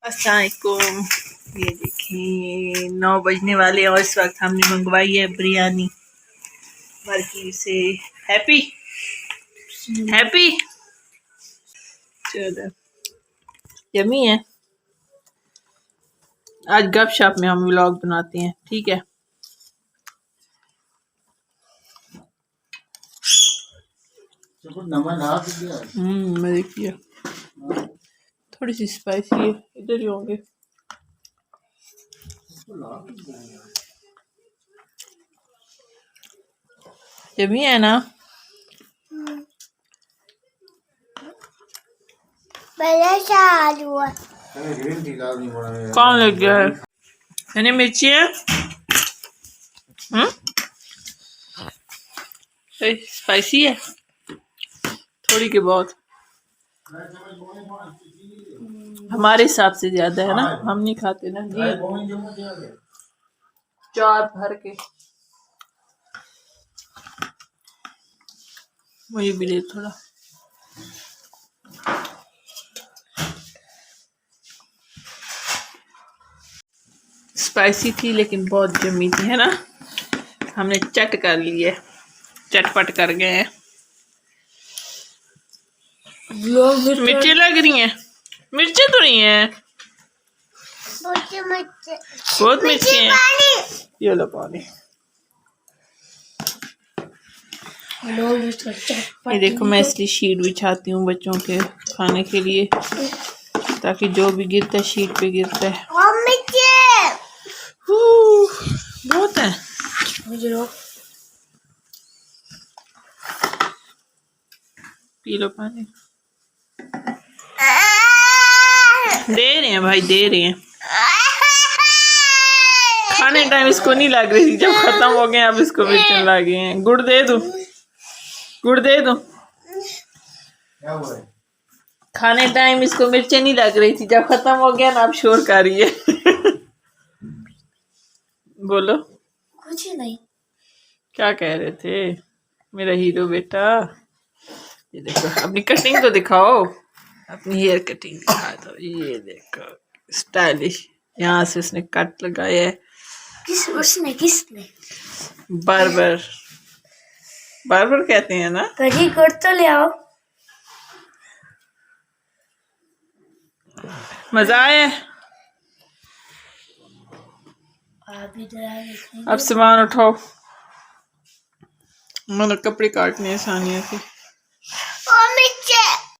अस्सलामुअलैकुम। ये देखिए 9 बजने वाले और इस वक्त हमने मंगवाई है बिरयानी मार्केट से। हैप्पी हैप्पी चलो यम्मी है। आज गपशप में हम व्लॉग बनाते हैं, ठीक है। मजे किया। थोड़ी सी स्पाइसी है, इधर ही होंगे। यम्मी है ना। कौन लग गया है? मैंने मिर्ची है। स्पाइसी है थोड़ी के बहुत, हमारे हिसाब से ज्यादा है ना, हम नहीं खाते ना जी। 4 भर के मुझे भी दे थोड़ा। स्पाइसी थी लेकिन बहुत जमी थी, है ना। हमने चट कर लिए, चटपट कर गए हैं। मिर्ची लग रही हैं, मिर्ची तो नहीं है, बहुत मिर्ची है। ये लो पानी। ये देखो, मैं इसलिए शीट बिछाती हूँ बच्चों के खाने के लिए, ताकि जो भी गिरता है शीट पे गिरता है। बहुत है। पी लो पानी। दे रहे हैं भाई, दे रहे हैं। खाने टाइम इसको नहीं लग रही थी, जब खत्म हो गए अब इसको बेचने लगे हैं। गुड़ दे दूं, गुड़ दे दूं। खाने टाइम इसको मिर्चें नहीं लग रही थी, जब खत्म हो गया ना अब शोर कर रही है। बोलो। कुछ नहीं। क्या कह रहे थे मेरा हीरो बेटा? ये देखो, अपनी कटिंग तो दिखाओ, अपनी हेयर कटिंग दिखा दो। ये देखो स्टाइलिश, यहाँ से उसने कट लगाया है। किसने? बार्बर, बार्बर कहते हैं ना। कहीं कर तो ले आओ। मजा आया। अब सामान उठाओ, मैंने कपड़े काटने हैं सानिया के।